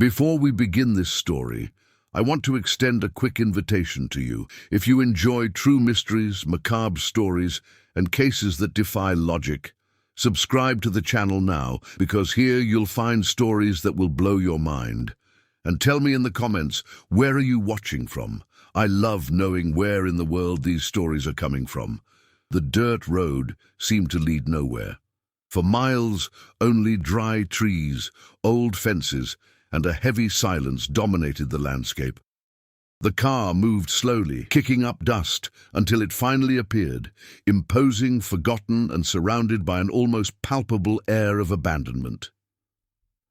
Before we begin this story, I want to extend a quick invitation to you. If you enjoy true mysteries, macabre stories, and cases that defy logic, subscribe to the channel now, because here you'll find stories that will blow your mind. And tell me in the comments, where are you watching from? I love knowing where in the world these stories are coming from. The dirt road seemed to lead nowhere. For miles, only dry trees, old fences, and a heavy silence dominated the landscape. The car moved slowly, kicking up dust, until it finally appeared, imposing, forgotten, and surrounded by an almost palpable air of abandonment.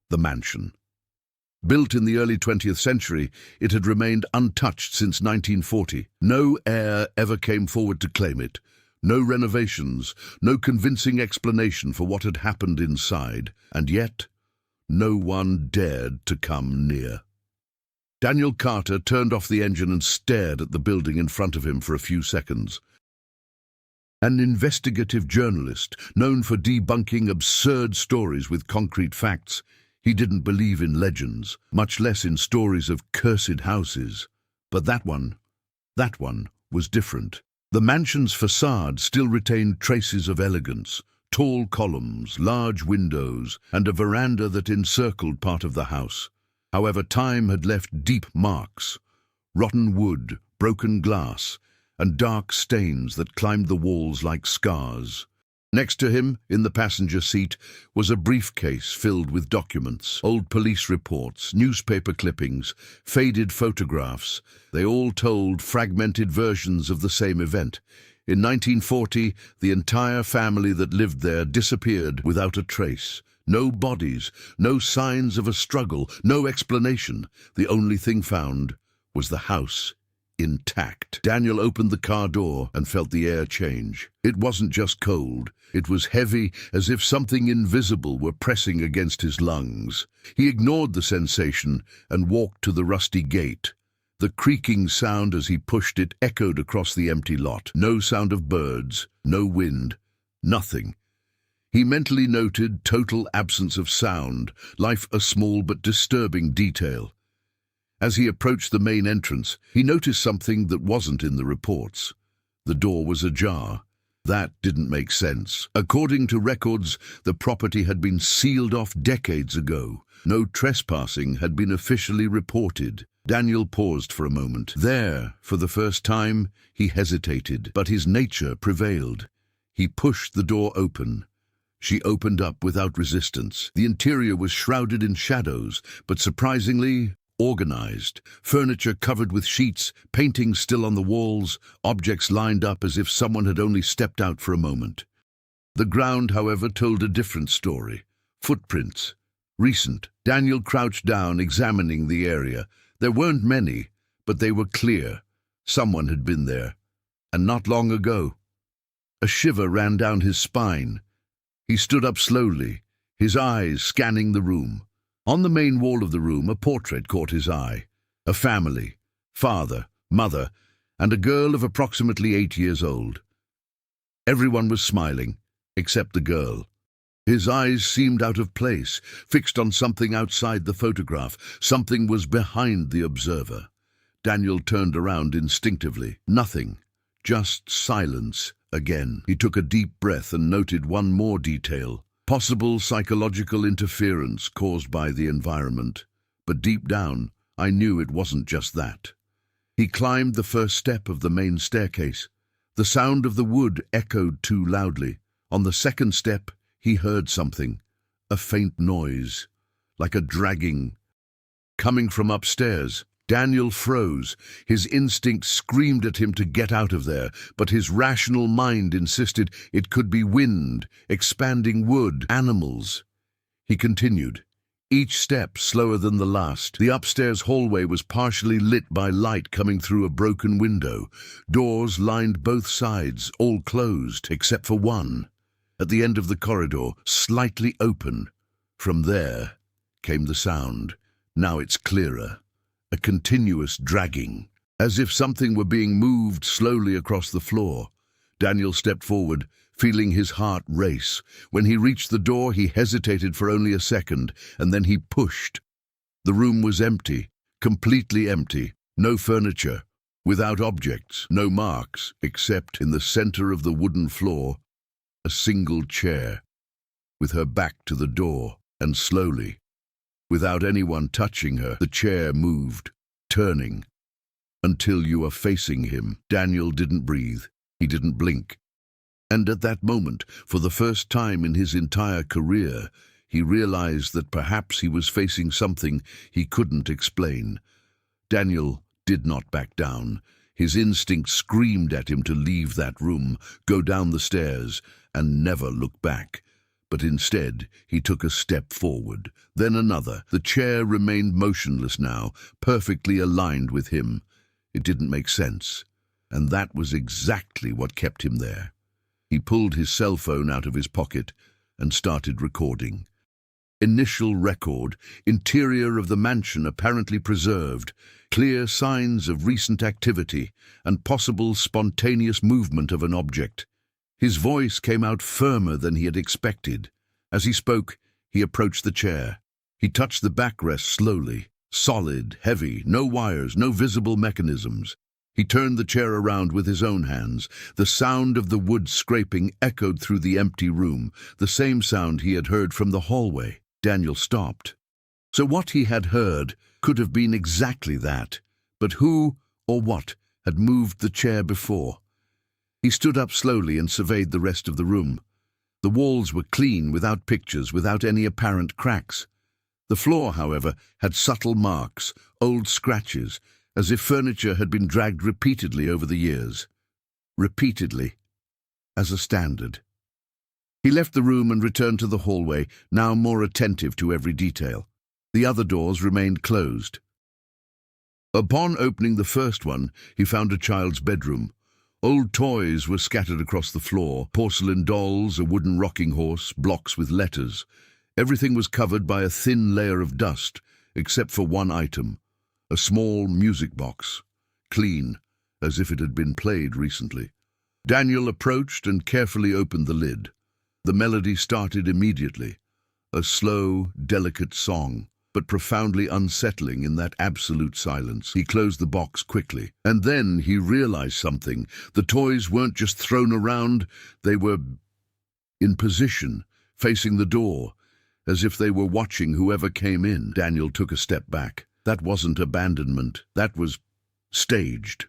The mansion. Built in the early 20th century, it had remained untouched since 1940. No heir ever came forward to claim it. No renovations, no convincing explanation for what had happened inside, and yet no one dared to come near. Daniel Carter turned off the engine and stared at the building in front of him for a few seconds. An investigative journalist, known for debunking absurd stories with concrete facts, he didn't believe in legends, much less in stories of cursed houses. But that one was different. The mansion's facade still retained traces of elegance. Tall columns, large windows, and a veranda that encircled part of the house. However, time had left deep marks, rotten wood, broken glass, and dark stains that climbed the walls like scars. Next to him, in the passenger seat, was a briefcase filled with documents, old police reports, newspaper clippings, faded photographs. They all told fragmented versions of the same event. In 1940, the entire family that lived there disappeared without a trace. No bodies, no signs of a struggle, no explanation. The only thing found was the house, intact. Daniel opened the car door and felt the air change. It wasn't just cold. It was heavy, as if something invisible were pressing against his lungs. He ignored the sensation and walked to the rusty gate. The creaking sound as he pushed it echoed across the empty lot. No sound of birds, no wind, nothing. He mentally noted total absence of sound, life a small but disturbing detail. As he approached the main entrance, he noticed something that wasn't in the reports. The door was ajar. That didn't make sense. According to records, the property had been sealed off decades ago. No trespassing had been officially reported. Daniel paused for a moment. There, for the first time, he hesitated, but his nature prevailed. He pushed the door open. She opened up without resistance. The interior was shrouded in shadows, but surprisingly organized. Furniture covered with sheets, paintings still on the walls, objects lined up as if someone had only stepped out for a moment. The ground, however, told a different story. Footprints. Recent. Daniel crouched down, examining the area. There weren't many, but they were clear. Someone had been there, and not long ago. A shiver ran down his spine. He stood up slowly, his eyes scanning the room. On the main wall of the room, a portrait caught his eye. A family, father, mother, and a girl of approximately 8 years old. Everyone was smiling, except the girl. His eyes seemed out of place, fixed on something outside the photograph. Something was behind the observer. Daniel turned around instinctively. Nothing, just silence again. He took a deep breath and noted one more detail. Possible psychological interference caused by the environment. But deep down, I knew it wasn't just that. He climbed the first step of the main staircase. The sound of the wood echoed too loudly. On the second step, he heard something, a faint noise, like a dragging, coming from upstairs. Daniel froze. His instinct screamed at him to get out of there, but his rational mind insisted it could be wind, expanding wood, animals. He continued, each step slower than the last. The upstairs hallway was partially lit by light coming through a broken window. Doors lined both sides, all closed, except for one. At the end of the corridor, slightly open. From there came the sound. Now it's clearer. A continuous dragging, as if something were being moved slowly across the floor. Daniel stepped forward, feeling his heart race. When he reached the door, he hesitated for only a second, and then he pushed. The room was empty, completely empty, no furniture, without objects, no marks, except in the center of the wooden floor, a single chair, with her back to the door, and slowly, without anyone touching her, the chair moved, turning, until you are facing him. Daniel didn't breathe, he didn't blink. And at that moment, for the first time in his entire career, he realized that perhaps he was facing something he couldn't explain. Daniel did not back down. His instinct screamed at him to leave that room, go down the stairs, and never look back. But instead, he took a step forward, then another. The chair remained motionless now, perfectly aligned with him. It didn't make sense, and that was exactly what kept him there. He pulled his cell phone out of his pocket and started recording. Initial record, interior of the mansion apparently preserved, clear signs of recent activity and possible spontaneous movement of an object. His voice came out firmer than he had expected. As he spoke, he approached the chair. He touched the backrest slowly, solid, heavy, no wires, no visible mechanisms. He turned the chair around with his own hands. The sound of the wood scraping echoed through the empty room, the same sound he had heard from the hallway. Daniel stopped. So what he had heard could have been exactly that, but who or what had moved the chair before? He stood up slowly and surveyed the rest of the room. The walls were clean, without pictures, without any apparent cracks. The floor, however, had subtle marks, old scratches, as if furniture had been dragged repeatedly over the years. Repeatedly, as a standard. He left the room and returned to the hallway, now more attentive to every detail. The other doors remained closed. Upon opening the first one, he found a child's bedroom. Old toys were scattered across the floor, porcelain dolls, a wooden rocking horse, blocks with letters. Everything was covered by a thin layer of dust, except for one item, a small music box, clean, as if it had been played recently. Daniel approached and carefully opened the lid. The melody started immediately, a slow, delicate song, but profoundly unsettling in that absolute silence. He closed the box quickly, and then he realized something. The toys weren't just thrown around, they were in position, facing the door, as if they were watching whoever came in. Daniel took a step back. That wasn't abandonment, that was staged.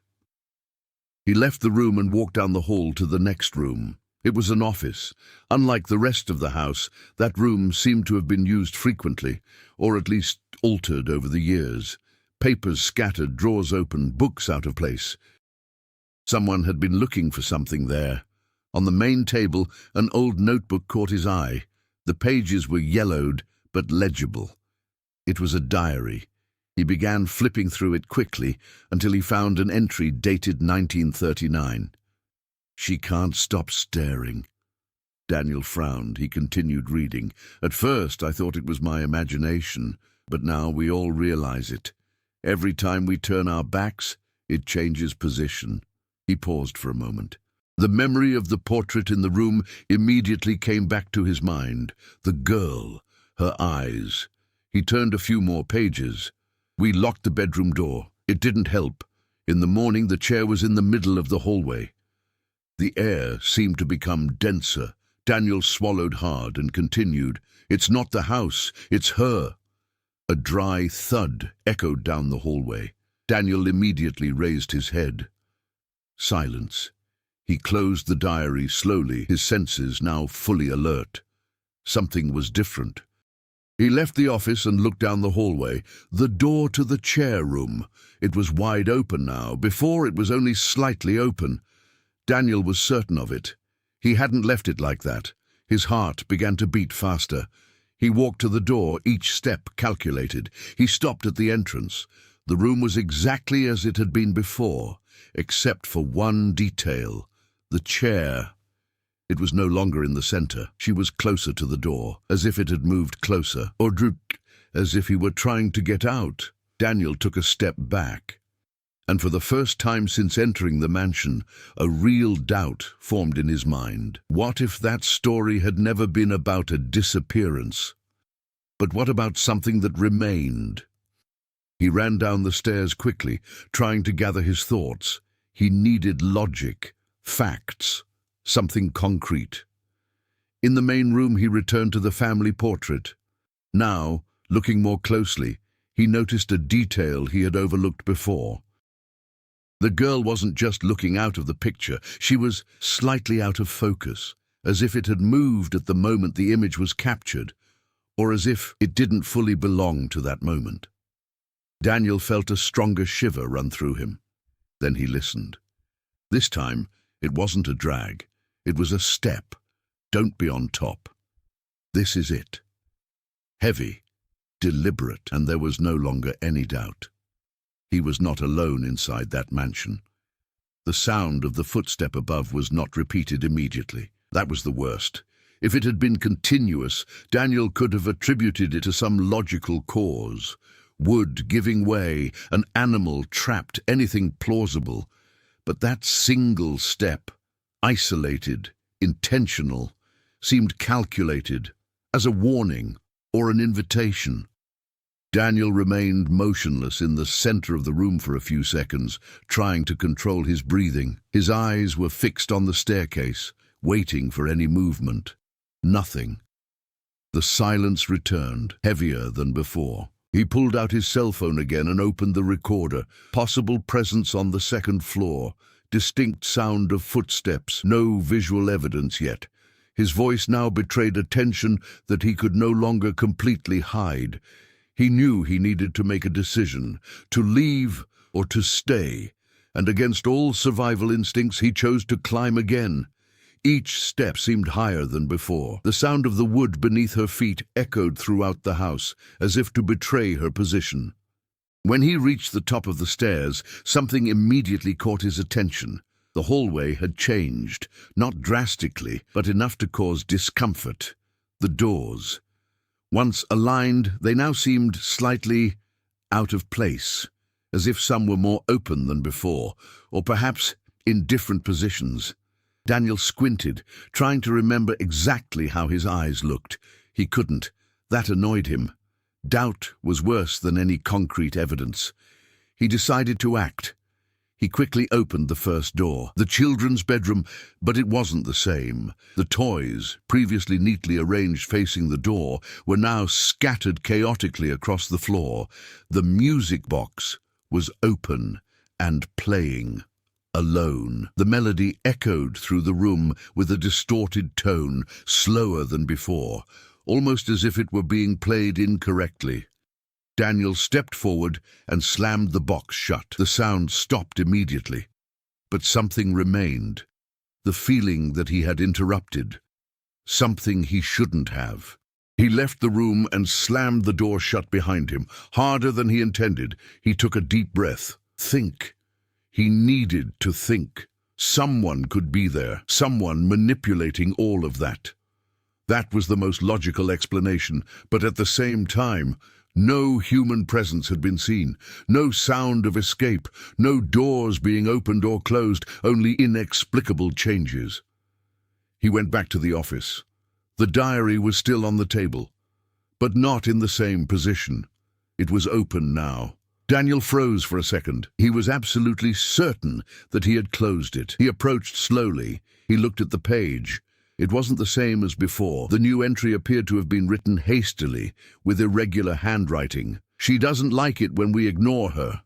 He left the room and walked down the hall to the next room. It was an office. Unlike the rest of the house, that room seemed to have been used frequently, or at least altered over the years. Papers scattered, drawers open, books out of place. Someone had been looking for something there. On the main table, an old notebook caught his eye. The pages were yellowed, but legible. It was a diary. He began flipping through it quickly until he found an entry dated 1939. "She can't stop staring." Daniel frowned. He continued reading. "At first I thought it was my imagination, but now we all realize it. Every time we turn our backs, it changes position." He paused for a moment. The memory of the portrait in the room immediately came back to his mind. The girl, her eyes. He turned a few more pages. "We locked the bedroom door. It didn't help. In the morning, the chair was in the middle of the hallway." The air seemed to become denser. Daniel swallowed hard and continued, "It's not the house, it's her." A dry thud echoed down the hallway. Daniel immediately raised his head. Silence. He closed the diary slowly, his senses now fully alert. Something was different. He left the office and looked down the hallway. The door to the chair room. It was wide open now. Before, it was only slightly open. Daniel was certain of it. He hadn't left it like that. His heart began to beat faster. He walked to the door, each step calculated. He stopped at the entrance. The room was exactly as it had been before, except for one detail. The chair. It was no longer in the center. She was closer to the door, as if it had moved closer, or drooped, as if he were trying to get out. Daniel took a step back. And for the first time since entering the mansion, a real doubt formed in his mind. What if that story had never been about a disappearance? But what about something that remained? He ran down the stairs quickly, trying to gather his thoughts. He needed logic, facts, something concrete. In the main room, he returned to the family portrait. Now, looking more closely, he noticed a detail he had overlooked before. The girl wasn't just looking out of the picture, she was slightly out of focus, as if it had moved at the moment the image was captured, or as if it didn't fully belong to that moment. Daniel felt a stronger shiver run through him. Then he listened. This time, it wasn't a drag. It was a step. Don't be on top. This is it. Heavy, deliberate, and there was no longer any doubt. He was not alone inside that mansion. The sound of the footstep above was not repeated immediately. That was the worst. If it had been continuous, Daniel could have attributed it to some logical cause. Wood giving way, an animal trapped, anything plausible. But that single step, isolated, intentional, seemed calculated, as a warning or an invitation. Daniel remained motionless in the center of the room for a few seconds, trying to control his breathing. His eyes were fixed on the staircase, waiting for any movement. Nothing. The silence returned, heavier than before. He pulled out his cell phone again and opened the recorder. Possible presence on the second floor. Distinct sound of footsteps. No visual evidence yet. His voice now betrayed a tension that he could no longer completely hide. He knew he needed to make a decision, to leave or to stay, and against all survival instincts he chose to climb again. Each step seemed higher than before. The sound of the wood beneath her feet echoed throughout the house, as if to betray her position. When he reached the top of the stairs, something immediately caught his attention. The hallway had changed, not drastically, but enough to cause discomfort. The doors. Once aligned, they now seemed slightly out of place, as if some were more open than before, or perhaps in different positions. Daniel squinted, trying to remember exactly how his eyes looked. He couldn't. That annoyed him. Doubt was worse than any concrete evidence. He decided to act. He quickly opened the first door, the children's bedroom, but it wasn't the same. The toys, previously neatly arranged facing the door, were now scattered chaotically across the floor. The music box was open and playing. Alone. The melody echoed through the room with a distorted tone, slower than before, almost as if it were being played incorrectly. Daniel stepped forward and slammed the box shut. The sound stopped immediately, but something remained. The feeling that he had interrupted. Something he shouldn't have. He left the room and slammed the door shut behind him. Harder than he intended, he took a deep breath. Think. He needed to think. Someone could be there, someone manipulating all of that. That was the most logical explanation, but at the same time, no human presence had been seen, no sound of escape, no doors being opened or closed, only inexplicable changes. He went back to the office. The diary was still on the table, but not in the same position. It was open now. Daniel froze for a second. He was absolutely certain that he had closed it. He approached slowly. He looked at the page. It wasn't the same as before. The new entry appeared to have been written hastily, with irregular handwriting. She doesn't like it when we ignore her.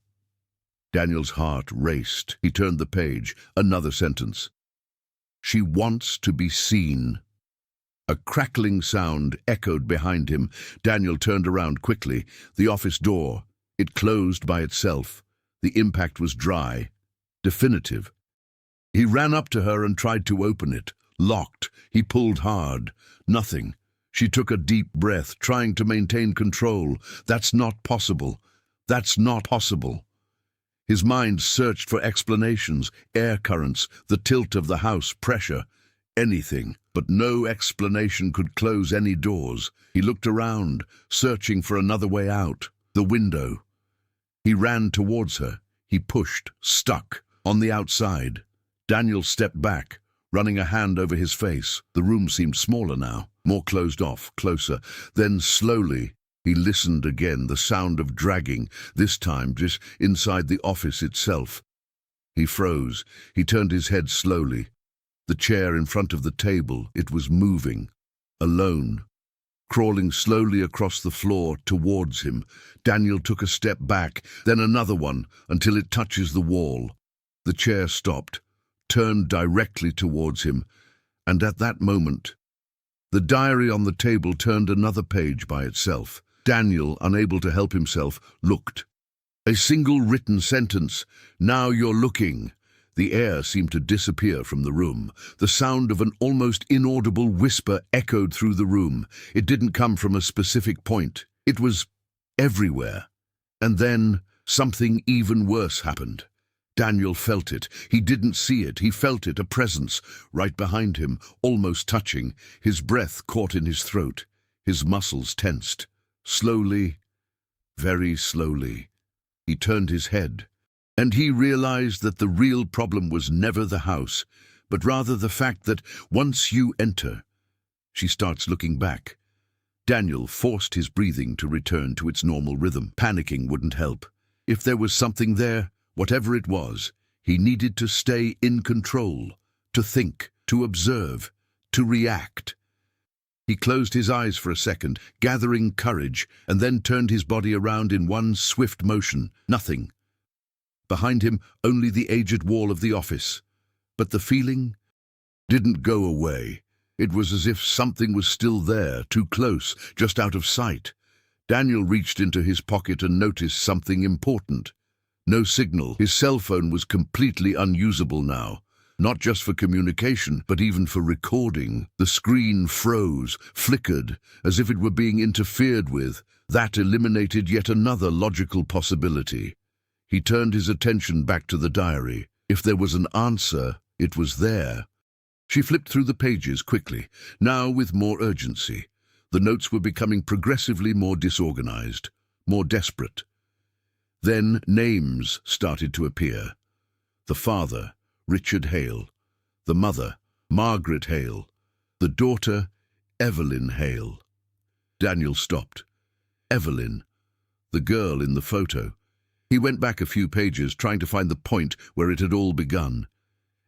Daniel's heart raced. He turned the page. Another sentence. She wants to be seen. A crackling sound echoed behind him. Daniel turned around quickly. The office door. It closed by itself. The impact was dry, definitive. He ran up to her and tried to open it. Locked. He pulled hard. Nothing. She took a deep breath, trying to maintain control. That's not possible. That's not possible. His mind searched for explanations, air currents, the tilt of the house, pressure, anything. But no explanation could close any doors. He looked around, searching for another way out. The window. He ran towards her. He pushed, stuck, on the outside. Daniel stepped back, running a hand over his face. The room seemed smaller now, more closed off, closer. Then slowly, He listened again, the sound of dragging, this time just inside the office itself. He froze. He turned his head slowly. The chair in front of the table, it was moving. Alone. Crawling slowly across the floor towards him. Daniel took a step back, then another one, until it touches the wall. The chair stopped, turned directly towards him, and at that moment, the diary on the table turned another page by itself. Daniel, unable to help himself, looked. A single written sentence, "Now you're looking." The air seemed to disappear from the room. The sound of an almost inaudible whisper echoed through the room. It didn't come from a specific point. It was everywhere. And then something even worse happened. Daniel felt it. He didn't see it. He felt it, a presence, right behind him, almost touching. His breath caught in his throat. His muscles tensed. Slowly, very slowly, he turned his head. And he realized that the real problem was never the house, but rather the fact that once you enter, she starts looking back. Daniel forced his breathing to return to its normal rhythm. Panicking wouldn't help. If there was something there, whatever it was, he needed to stay in control, to think, to observe, to react. He closed his eyes for a second, gathering courage, and then turned his body around in one swift motion. Nothing. Behind him, only the aged wall of the office. But the feeling didn't go away. It was as if something was still there, too close, just out of sight. Daniel reached into his pocket and noticed something important. No signal. His cell phone was completely unusable now. Not just for communication, but even for recording. The screen froze, flickered, as if it were being interfered with. That eliminated yet another logical possibility. He turned his attention back to the diary. If there was an answer, it was there. She flipped through the pages quickly, now with more urgency. The notes were becoming progressively more disorganized, more desperate. Then names started to appear. The father, Richard Hale. The mother, Margaret Hale. The daughter, Evelyn Hale. Daniel stopped. Evelyn, the girl in the photo. He went back a few pages, trying to find the point where it had all begun.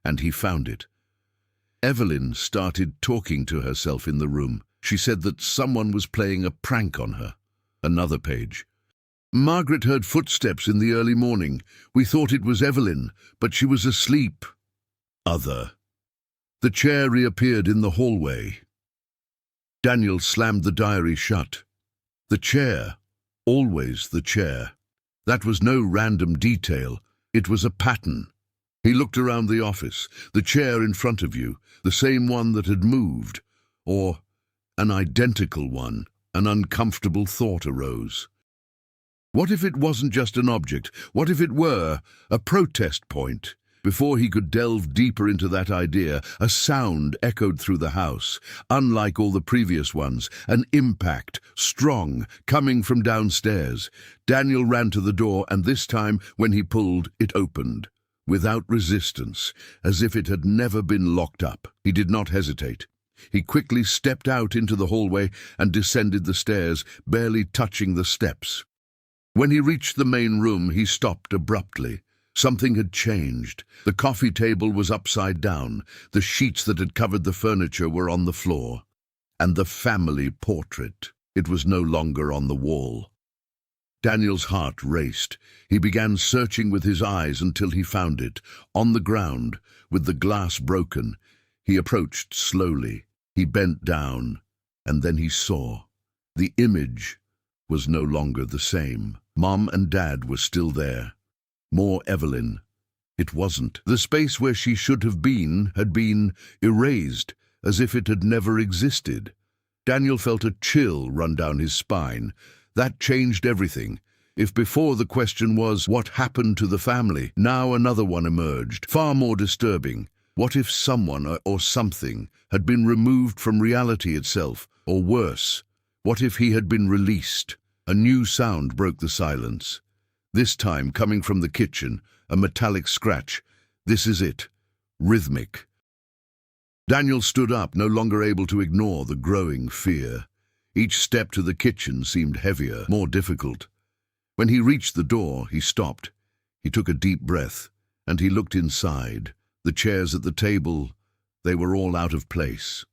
And he found it. Evelyn started talking to herself in the room. She said that someone was playing a prank on her. Another page. Margaret heard footsteps in the early morning. We thought it was Evelyn, but she was asleep. Other. The chair reappeared in the hallway. Daniel slammed the diary shut. The chair. Always the chair. That was no random detail. It was a pattern. He looked around the office. The chair in front of you, the same one that had moved. Or an identical one. An uncomfortable thought arose. What if it wasn't just an object? What if it were a protest point? Before he could delve deeper into that idea, a sound echoed through the house. Unlike all the previous ones, an impact, strong, coming from downstairs. Daniel ran to the door, and this time, when he pulled, it opened. Without resistance, as if it had never been locked up. He did not hesitate. He quickly stepped out into the hallway and descended the stairs, barely touching the steps. When he reached the main room, he stopped abruptly. Something had changed. The coffee table was upside down. The sheets that had covered the furniture were on the floor. And the family portrait, it was no longer on the wall. Daniel's heart raced. He began searching with his eyes until he found it, on the ground, with the glass broken. He approached slowly. He bent down, and then he saw. The image was no longer the same. Mom and Dad were still there. More Evelyn. It wasn't. The space where she should have been had been erased, as if it had never existed. Daniel felt a chill run down his spine. That changed everything. If before the question was, what happened to the family? Now another one emerged, far more disturbing. What if someone or something had been removed from reality itself, or worse? What if he had been released? A new sound broke the silence. This time coming from the kitchen, a metallic scratch. This is it. Rhythmic. Daniel stood up, no longer able to ignore the growing fear. Each step to the kitchen seemed heavier, more difficult. When he reached the door, he stopped. He took a deep breath, and he looked inside. The chairs at the table, they were all out of place,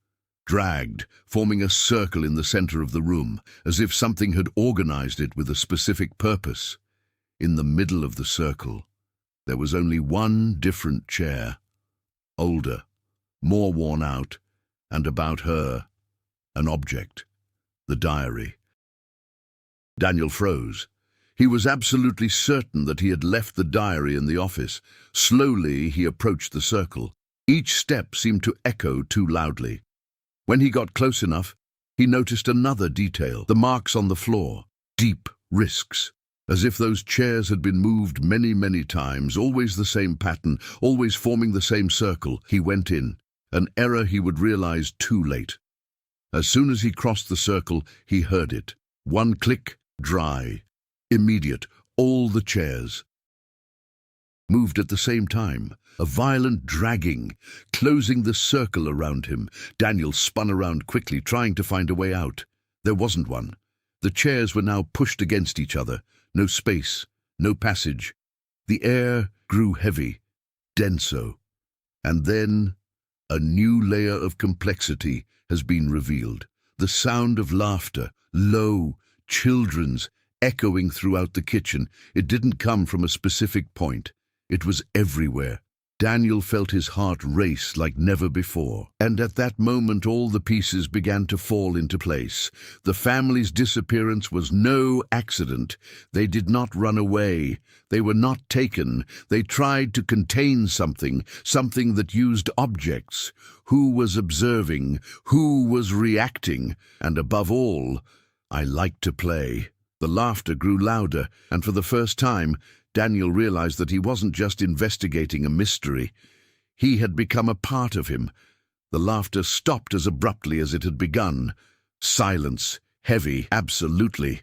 dragged, forming a circle in the center of the room, as if something had organized it with a specific purpose. In the middle of the circle, there was only one different chair, older, more worn out, and about her, an object, the diary. Daniel froze. He was absolutely certain that he had left the diary in the office. Slowly, he approached the circle. Each step seemed to echo too loudly. When he got close enough, he noticed another detail, the marks on the floor, deep risks. As if those chairs had been moved many times, always the same pattern, always forming the same circle. He went in, an error he would realize too late. As soon as he crossed the circle, he heard it. One click, dry. Immediate, all the chairs moved at the same time, a violent dragging, closing the circle around him. Daniel spun around quickly, trying to find a way out. There wasn't one. The chairs were now pushed against each other. No space, no passage. The air grew heavy, denso. And then a new layer of complexity has been revealed. The sound of laughter, low, children's, echoing throughout the kitchen. It didn't come from a specific point. It was everywhere. Daniel felt his heart race like never before. And at that moment, all the pieces began to fall into place. The family's disappearance was no accident. They did not run away. They were not taken. They tried to contain something that used objects. Who was observing? Who was reacting? And above all, I liked to play. The laughter grew louder, and for the first time, Daniel realized that he wasn't just investigating a mystery. He had become a part of him. The laughter stopped as abruptly as it had begun. Silence, heavy, absolutely.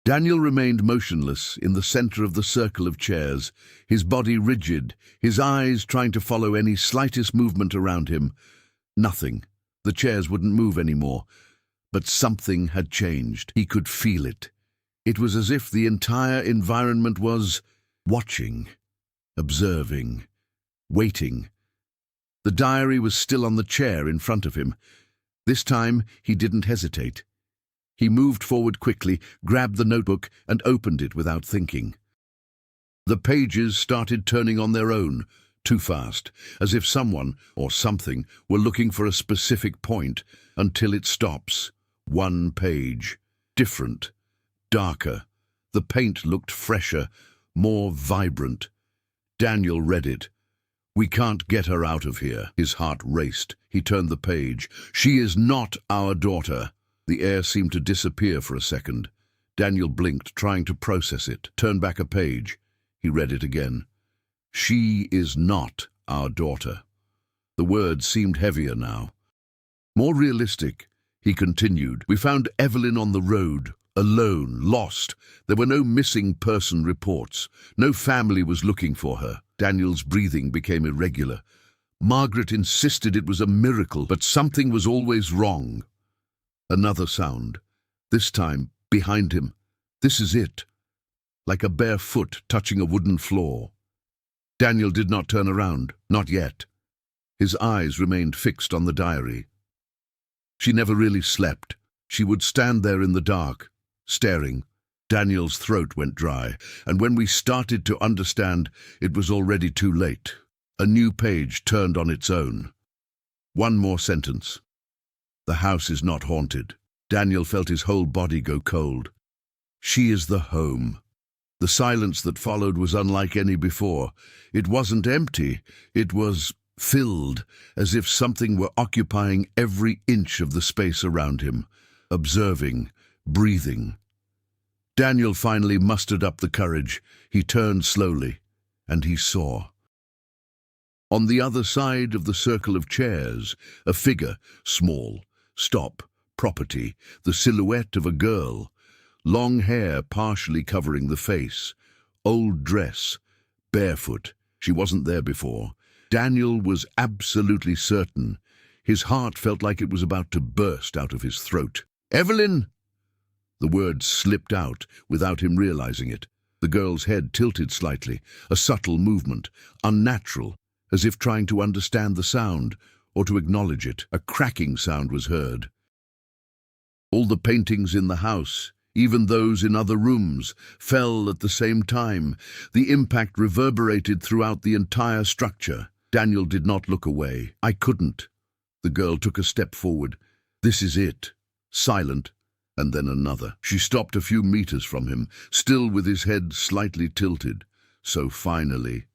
Daniel remained motionless in the center of the circle of chairs, his body rigid, his eyes trying to follow any slightest movement around him. Nothing. The chairs wouldn't move anymore. But something had changed. He could feel it. It was as if the entire environment was watching, observing, waiting. The diary was still on the chair in front of him. This time, he didn't hesitate. He moved forward quickly, grabbed the notebook, and opened it without thinking. The pages started turning on their own, too fast, as if someone or something were looking for a specific point, until it stops. One page. Different. Darker. The paint looked fresher, more vibrant. Daniel read it. "We can't get her out of here." His heart raced. He turned the page. "She is not our daughter." The air seemed to disappear for a second. Daniel blinked, trying to process it. Turned back a page. He read it again. "She is not our daughter." The words seemed heavier now. More realistic. He continued. "We found Evelyn on the road. Alone, lost. There were no missing person reports. No family was looking for her." Daniel's breathing became irregular. Margaret insisted it was a miracle, but something was always wrong. Another sound. This time, behind him. This is it. Like a bare foot touching a wooden floor. Daniel did not turn around. Not yet. His eyes remained fixed on the diary. She never really slept. She would stand there in the dark, staring. Daniel's throat went dry, and when we started to understand, it was already too late. A new page turned on its own. One more sentence. "The house is not haunted." Daniel felt his whole body go cold. "She is the home." The silence that followed was unlike any before. It wasn't empty. It was filled, as if something were occupying every inch of the space around him, observing, breathing. Daniel finally mustered up the courage. He turned slowly, and he saw. On the other side of the circle of chairs, a figure, small, stop, property, the silhouette of a girl, long hair partially covering the face, old dress, barefoot. She wasn't there before. Daniel was absolutely certain. His heart felt like it was about to burst out of his throat. "Evelyn!" The words slipped out without him realizing it. The girl's head tilted slightly, a subtle movement, unnatural, as if trying to understand the sound or to acknowledge it. A cracking sound was heard. All the paintings in the house, even those in other rooms, fell at the same time. The impact reverberated throughout the entire structure. Daniel did not look away. "I couldn't." The girl took a step forward. "This is it." Silent, and then another. She stopped a few meters from him, still with his head slightly tilted. So finally,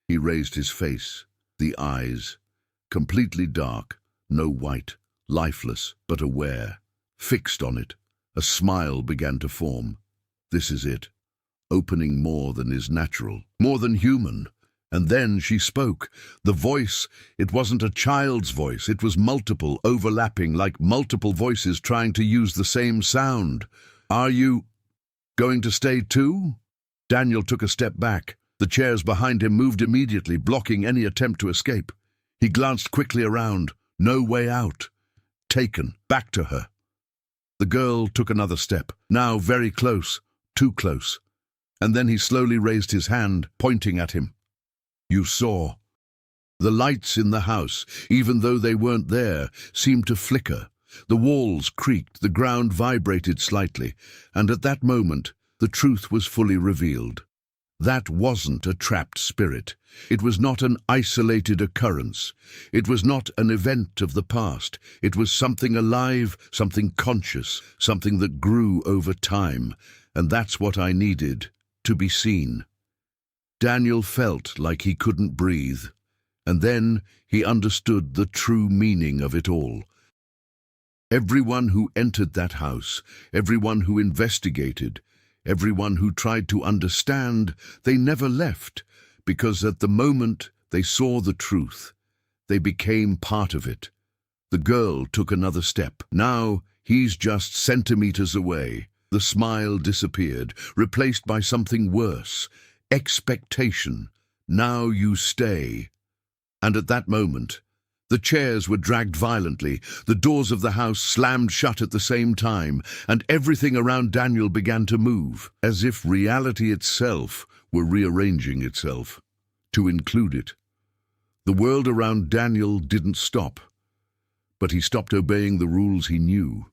he raised his face. The eyes, completely dark, no white, lifeless, but aware. Fixed on it, a smile began to form. This is it. Opening more than is natural, more than human. And then she spoke. The voice, it wasn't a child's voice. It was multiple, overlapping, like multiple voices trying to use the same sound. "Are you going to stay too?" Daniel took a step back. The chairs behind him moved immediately, blocking any attempt to escape. He glanced quickly around. No way out. Taken, back to her. The girl took another step, now very close, too close. And then he slowly raised his hand, pointing at him. "You saw." The lights in the house, even though they weren't there, seemed to flicker. The walls creaked, the ground vibrated slightly, and at that moment, the truth was fully revealed. That wasn't a trapped spirit. It was not an isolated occurrence. It was not an event of the past. It was something alive, something conscious, something that grew over time. And that's what I needed, to be seen. Daniel felt like he couldn't breathe. And then he understood the true meaning of it all. Everyone who entered that house, everyone who investigated, everyone who tried to understand, they never left, because at the moment they saw the truth, they became part of it. The girl took another step. Now he's just centimeters away. The smile disappeared, replaced by something worse. Expectation. Now you stay. And at that moment, the chairs were dragged violently, the doors of the house slammed shut at the same time, and everything around Daniel began to move, as if reality itself were rearranging itself, to include it. The world around Daniel didn't stop, but he stopped obeying the rules he knew.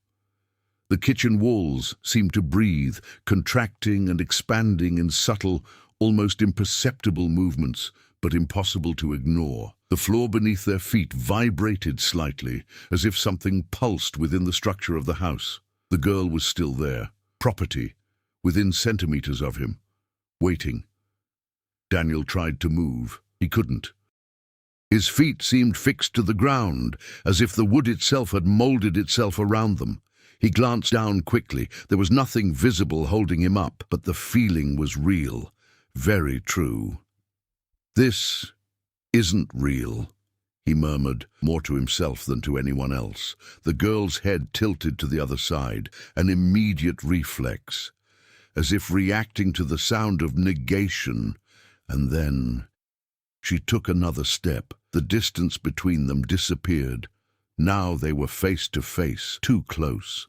The kitchen walls seemed to breathe, contracting and expanding in subtle, almost imperceptible movements, but impossible to ignore. The floor beneath their feet vibrated slightly, as if something pulsed within the structure of the house. The girl was still there, property, within centimeters of him, waiting. Daniel tried to move. He couldn't. His feet seemed fixed to the ground, as if the wood itself had molded itself around them. He glanced down quickly. There was nothing visible holding him up, but the feeling was real, very true. "This isn't real," he murmured, more to himself than to anyone else. The girl's head tilted to the other side, an immediate reflex, as if reacting to the sound of negation. And then she took another step. The distance between them disappeared. Now they were face to face, too close.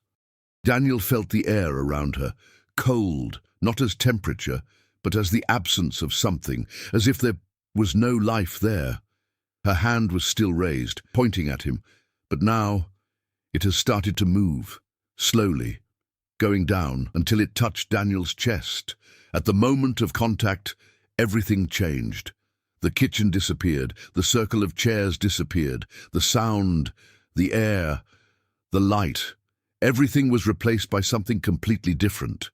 Daniel felt the air around her, cold, not as temperature, but as the absence of something, as if there was no life there. Her hand was still raised, pointing at him, but now it has started to move, slowly, going down until it touched Daniel's chest. At the moment of contact, everything changed. The kitchen disappeared, the circle of chairs disappeared, the sound, the air, the light. Everything was replaced by something completely different.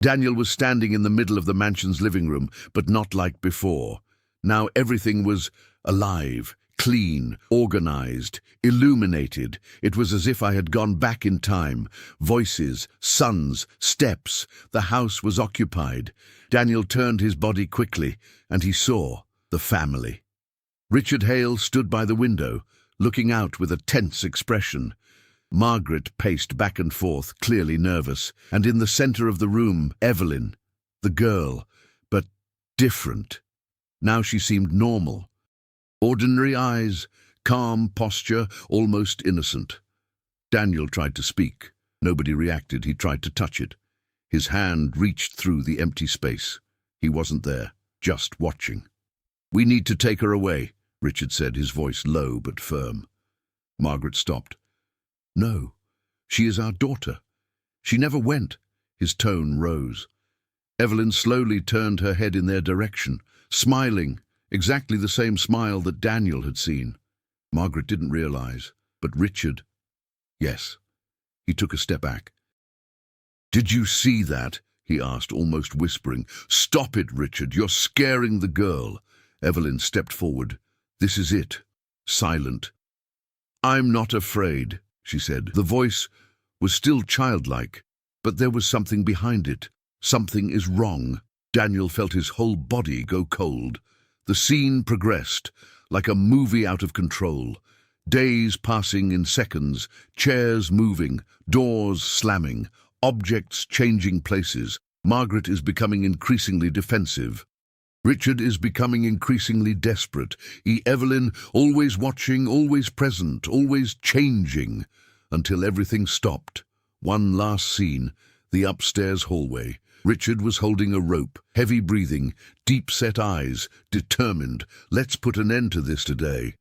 Daniel was standing in the middle of the mansion's living room, but not like before. Now everything was alive, clean, organized, illuminated. It was as if I had gone back in time. Voices, suns, steps. The house was occupied. Daniel turned his body quickly, and he saw the family. Richard Hale stood by the window, looking out with a tense expression. Margaret paced back and forth, clearly nervous, and in the center of the room, Evelyn, the girl, but different. Now she seemed normal. Ordinary eyes, calm posture, almost innocent. Daniel tried to speak. Nobody reacted. He tried to touch it. His hand reached through the empty space. He wasn't there, just watching. "We need to take her away," Richard said, his voice low but firm. Margaret stopped. "No, she is our daughter. She never went." His tone rose. Evelyn slowly turned her head in their direction, smiling, exactly the same smile that Daniel had seen. Margaret didn't realize, but Richard... Yes. He took a step back. "Did you see that?" he asked, almost whispering. "Stop it, Richard. You're scaring the girl." Evelyn stepped forward. "This is it." Silent. "I'm not afraid," she said. The voice was still childlike, but there was something behind it. Something is wrong. Daniel felt his whole body go cold. The scene progressed, like a movie out of control. Days passing in seconds, chairs moving, doors slamming, objects changing places. Margaret is becoming increasingly defensive. Richard is becoming increasingly desperate. Evelyn, always watching, always present, always changing, until everything stopped. One last scene, the upstairs hallway. Richard was holding a rope, heavy breathing, deep-set eyes, determined. "Let's put an end to this today."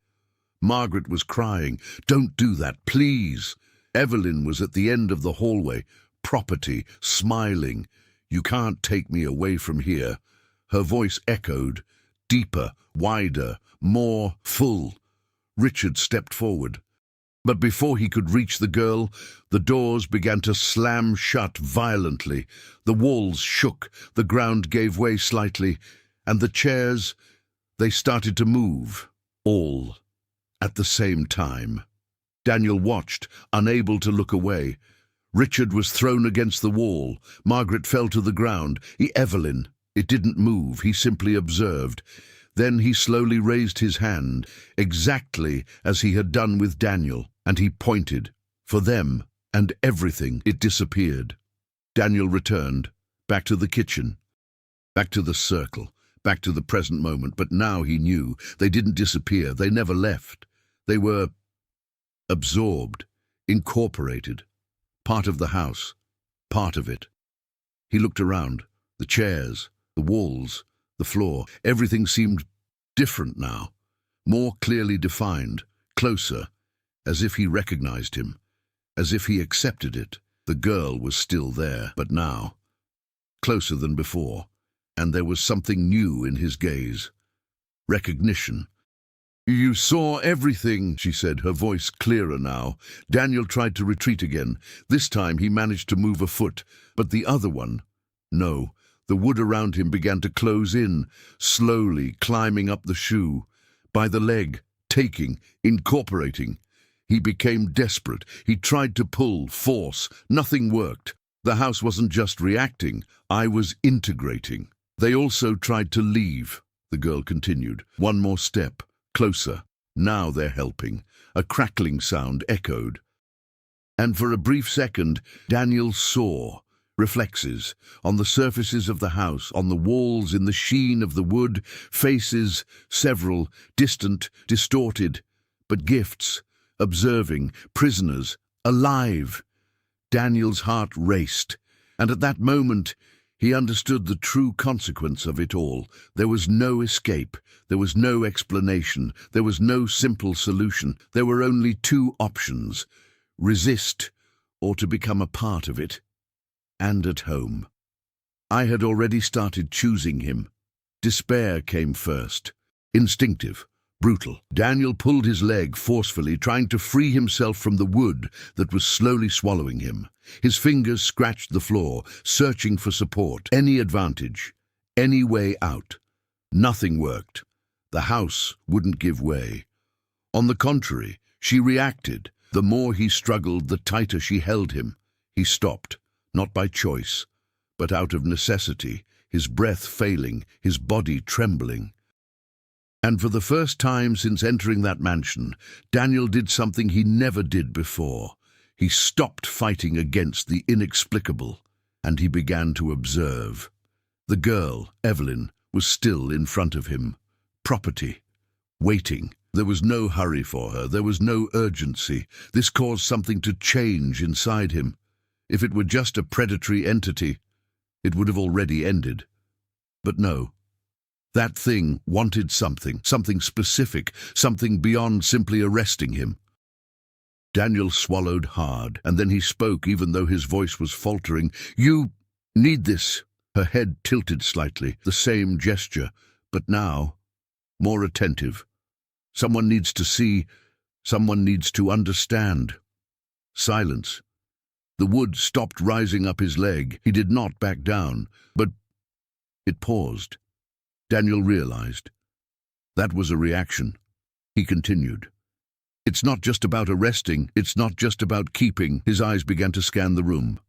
Margaret was crying, "Don't do that, please." Evelyn was at the end of the hallway, property, smiling. "You can't take me away from here." Her voice echoed, deeper, wider, more full. Richard stepped forward. But before he could reach the girl, the doors began to slam shut violently. The walls shook, the ground gave way slightly, and the chairs, they started to move, all at the same time. Daniel watched, unable to look away. Richard was thrown against the wall. Margaret fell to the ground. Evelyn. It didn't move. He simply observed. Then he slowly raised his hand, exactly as he had done with Daniel, and he pointed. For them, and everything, it disappeared. Daniel returned, back to the kitchen, back to the circle, back to the present moment. But now he knew they didn't disappear. They never left. They were absorbed, incorporated, part of the house, part of it. He looked around, the chairs, the walls, the floor. Everything seemed different now, more clearly defined, closer, as if he recognized him, as if he accepted it. The girl was still there, but now, closer than before, and there was something new in his gaze. Recognition. "You saw everything," she said, her voice clearer now. Daniel tried to retreat again. This time he managed to move a foot, but the other one, no. The wood around him began to close in, slowly climbing up the shoe, by the leg, taking, incorporating. He became desperate. He tried to pull, force. Nothing worked. The house wasn't just reacting. I was integrating. "They also tried to leave," the girl continued. "One more step. Closer. Now they're helping." A crackling sound echoed. And for a brief second, Daniel saw reflexes on the surfaces of the house, on the walls, in the sheen of the wood, faces, several, distant, distorted, but gifts, observing, prisoners, alive. Daniel's heart raced, and at that moment he understood the true consequence of it all. There was no escape. There was no explanation. There was no simple solution. There were only two options: resist, or to become a part of it. And at home. I had already started choosing him. Despair came first. Instinctive, brutal. Daniel pulled his leg forcefully, trying to free himself from the wood that was slowly swallowing him. His fingers scratched the floor, searching for support. Any advantage, any way out. Nothing worked. The house wouldn't give way. On the contrary, she reacted. The more he struggled, the tighter she held him. He stopped, not by choice, but out of necessity, his breath failing, his body trembling. And for the first time since entering that mansion, Daniel did something he never did before. He stopped fighting against the inexplicable, and he began to observe. The girl, Evelyn, was still in front of him. Property. Waiting. There was no hurry for her. There was no urgency. This caused something to change inside him. If it were just a predatory entity, it would have already ended. But no. That thing wanted something specific, something beyond simply arresting him. Daniel swallowed hard, and then he spoke, even though his voice was faltering. "You need this." Her head tilted slightly, the same gesture, but now more attentive. "Someone needs to see, someone needs to understand." Silence. The wood stopped rising up his leg. He did not back down, but it paused. Daniel realized. That was a reaction. He continued. "It's not just about arresting, it's not just about keeping." His eyes began to scan the room.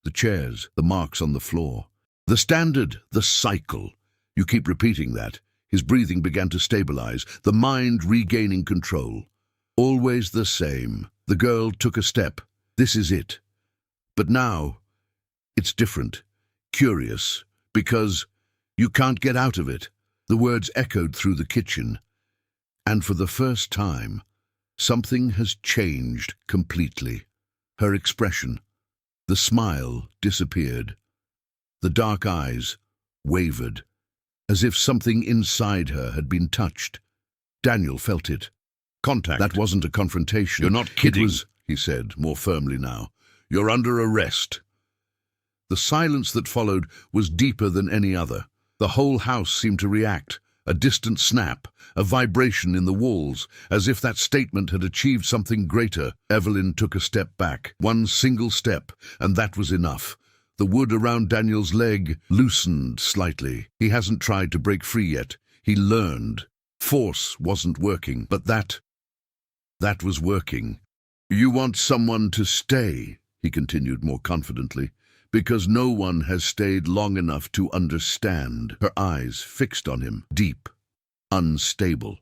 The chairs, the marks on the floor. The standard, the cycle. You keep repeating that. His breathing began to stabilize, the mind regaining control. Always the same. The girl took a step. This is it. But now, it's different. Curious. Because you can't get out of it. The words echoed through the kitchen. And for the first time, something has changed completely. Her expression. The smile disappeared. The dark eyes wavered, as if something inside her had been touched. Daniel felt it. Contact. That wasn't a confrontation. You're not kidding. It was, he said, more firmly now. "You're under arrest." The silence that followed was deeper than any other. The whole house seemed to react. A distant snap, a vibration in the walls, as if that statement had achieved something greater. Evelyn took a step back, one single step, and that was enough. The wood around Daniel's leg loosened slightly. He hasn't tried to break free yet. He learned. Force wasn't working, but that was working. "You want someone to stay," he continued more confidently, "because no one has stayed long enough to understand." Her eyes fixed on him, deep, unstable.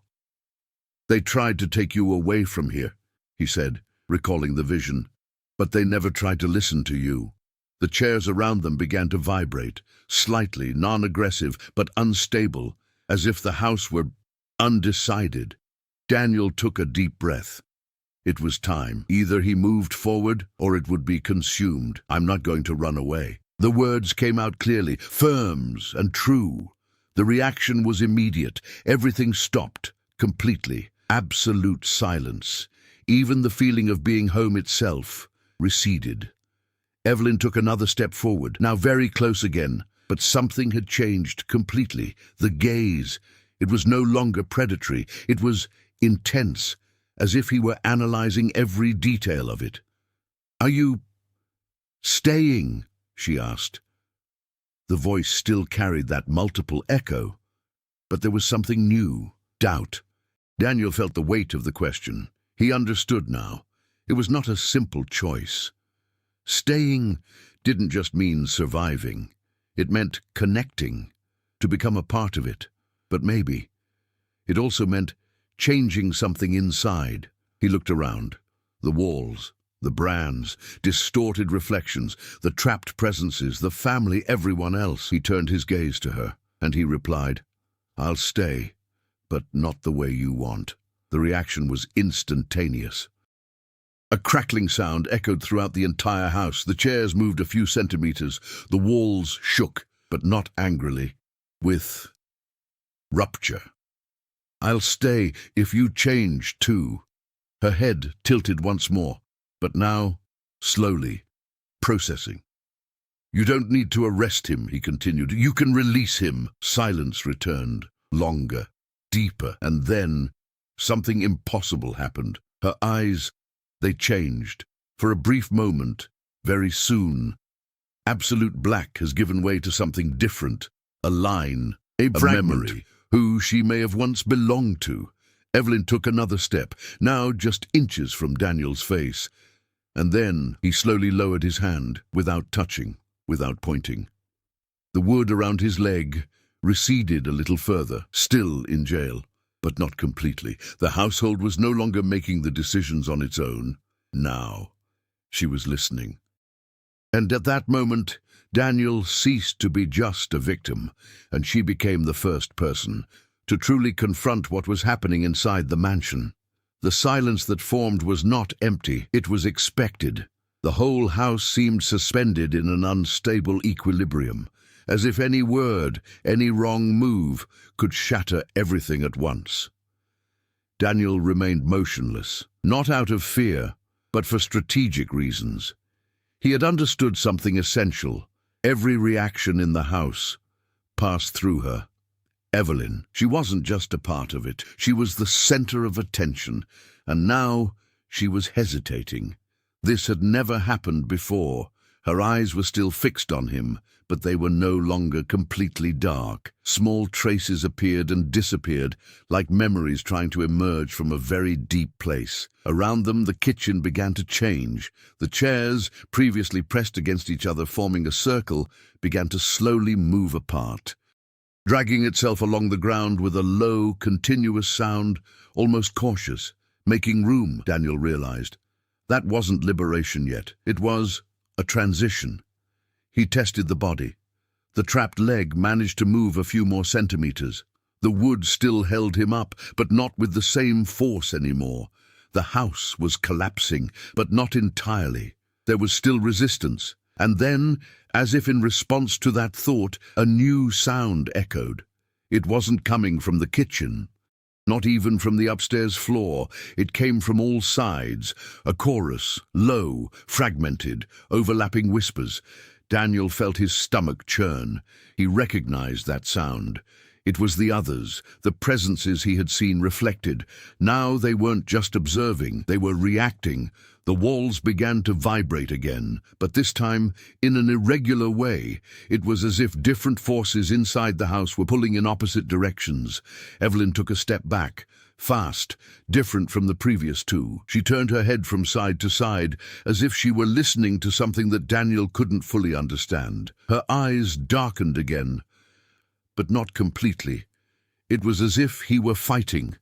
"They tried to take you away from here," he said, recalling the vision, "but they never tried to listen to you." The chairs around them began to vibrate, slightly, non-aggressive, but unstable, as if the house were undecided. Daniel took a deep breath. It was time. Either he moved forward, or it would be consumed. "I'm not going to run away." The words came out clearly, firm and true. The reaction was immediate. Everything stopped, completely. Absolute silence. Even the feeling of being home itself receded. Evelyn took another step forward, now very close again, but something had changed completely. The gaze. It was no longer predatory. It was intense, as if he were analyzing every detail of it. "Are you staying?" she asked. The voice still carried that multiple echo, but there was something new, doubt. Daniel felt the weight of the question. He understood now. It was not a simple choice. Staying didn't just mean surviving. It meant connecting, to become a part of it. But maybe it also meant changing something inside. He looked around. The walls, the brands, distorted reflections, the trapped presences, the family, everyone else. He turned his gaze to her, and he replied, "I'll stay, but not the way you want." The reaction was instantaneous. A crackling sound echoed throughout the entire house. The chairs moved a few centimeters. The walls shook, but not angrily, with rupture. "I'll stay if you change too." Her head tilted once more, but now, slowly, processing. "You don't need to arrest him," he continued. "You can release him." Silence returned, longer, deeper, and then something impossible happened. Her eyes, they changed. For a brief moment, very soon. Absolute black has given way to something different. A line, a memory, who she may have once belonged to. Evelyn took another step, now just inches from Daniel's face. And then he slowly lowered his hand, without touching, without pointing. The wood around his leg receded a little further, still in jail. But not completely. The household was no longer making the decisions on its own. Now, she was listening. And at that moment, Daniel ceased to be just a victim, and she became the first person to truly confront what was happening inside the mansion. The silence that formed was not empty. It was expected. The whole house seemed suspended in an unstable equilibrium, as if any word, any wrong move, could shatter everything at once. Daniel remained motionless, not out of fear, but for strategic reasons. He had understood something essential. Every reaction in the house passed through her. Evelyn, she wasn't just a part of it. She was the center of attention, and now she was hesitating. This had never happened before. Her eyes were still fixed on him, but they were no longer completely dark. Small traces appeared and disappeared, like memories trying to emerge from a very deep place. Around them, the kitchen began to change. The chairs, previously pressed against each other forming a circle, began to slowly move apart, dragging itself along the ground with a low, continuous sound, almost cautious. Making room, Daniel realized. That wasn't liberation yet. It was a transition. He tested the body. The trapped leg managed to move a few more centimeters. The wood still held him up, but not with the same force anymore. The house was collapsing, but not entirely. There was still resistance. And then, as if in response to that thought, a new sound echoed. It wasn't coming from the kitchen. Not even from the upstairs floor. It came from all sides. A chorus, low, fragmented, overlapping whispers. Daniel felt his stomach churn. He recognized that sound. It was the others, the presences he had seen reflected. Now they weren't just observing, they were reacting. The walls began to vibrate again, but this time in an irregular way. It was as if different forces inside the house were pulling in opposite directions. Evelyn took a step back, fast, different from the previous two. She turned her head from side to side, as if she were listening to something that Daniel couldn't fully understand. Her eyes darkened again, but not completely. It was as if he were fighting,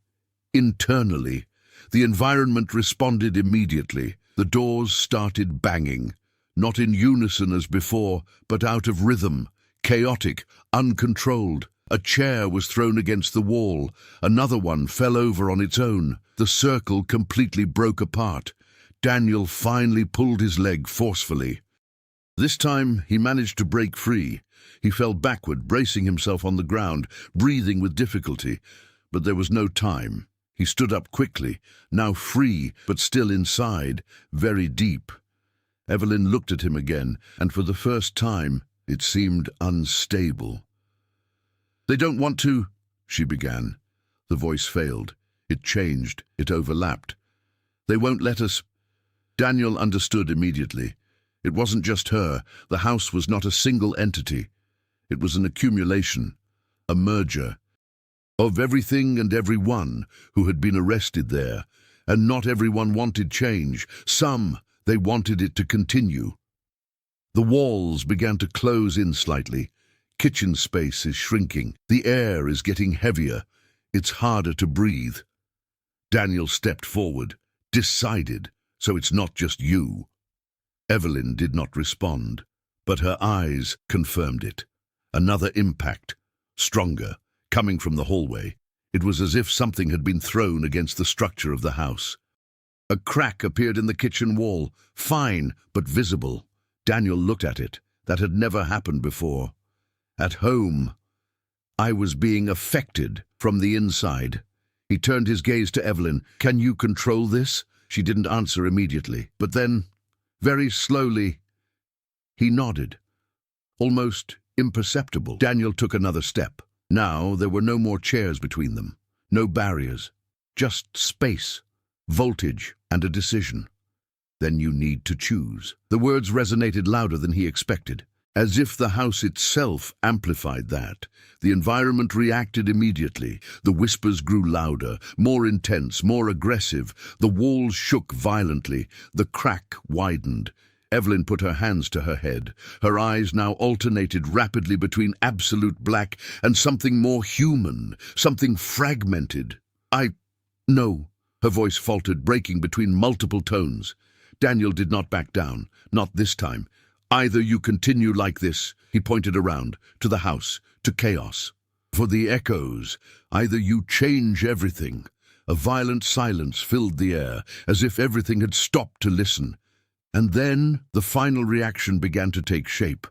internally. The environment responded immediately. The doors started banging, not in unison as before, but out of rhythm, chaotic, uncontrolled. A chair was thrown against the wall. Another one fell over on its own. The circle completely broke apart. Daniel finally pulled his leg forcefully. This time he managed to break free. He fell backward, bracing himself on the ground, breathing with difficulty. But there was no time. He stood up quickly, now free, but still inside, very deep. Evelyn looked at him again, and for the first time it seemed unstable. "They don't want to," she began. The voice failed. It changed. It overlapped. "They won't let us." Daniel understood immediately. It wasn't just her. The house was not a single entity. It was an accumulation, a merger, of everything and everyone who had been arrested there. And not everyone wanted change. Some, they wanted it to continue. The walls began to close in slightly. Kitchen space is shrinking. The air is getting heavier. It's harder to breathe. Daniel stepped forward, decided, so it's not just you. Evelyn did not respond, but her eyes confirmed it. Another impact, stronger, coming from the hallway. It was as if something had been thrown against the structure of the house. A crack appeared in the kitchen wall, fine but visible. Daniel looked at it. That had never happened before. At home, I was being affected from the inside. He turned his gaze to Evelyn. "Can you control this?" She didn't answer immediately, but then, very slowly, he nodded, almost imperceptible. Daniel took another step. Now there were no more chairs between them, no barriers, just space, voltage, and a decision. "Then you need to choose." The words resonated louder than he expected, as if the house itself amplified that. The environment reacted immediately. The whispers grew louder, more intense, more aggressive. The walls shook violently. The crack widened. Evelyn put her hands to her head. Her eyes now alternated rapidly between absolute black and something more human, something fragmented. No." Her voice faltered, breaking between multiple tones. Daniel did not back down, not this time. "Either you continue like this," he pointed around, to the house, to chaos. "For the echoes, either you change everything." A violent silence filled the air, as if everything had stopped to listen. And then the final reaction began to take shape.